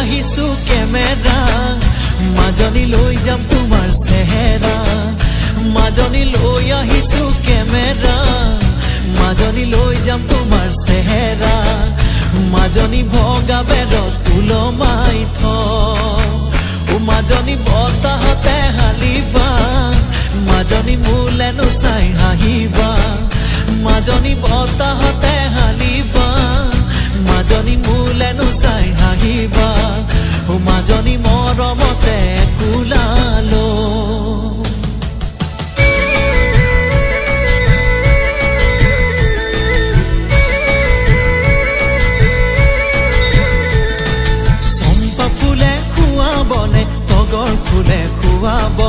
আহিছো কেমেৰা মাজনী লৈ যাম তোমাৰ চেহেৰা মাজনী লৈ আহিছো কেমেৰা মাজনী লৈ যাম তোমাৰ চেহেৰা মাজনী ভগা বেৰত তুলমাই থ মাজনী বতাহতে হালিবা মাজনী মোলেনো চাই হাঁহিবা মাজনী বতাহতে হালিবা মাজনী মোলেনো চাই হাঁহিবা মাজনী মৰমতে কুলালো চম্পা ফুলে খুৱাবনে তগৰ ফুলে খুৱাব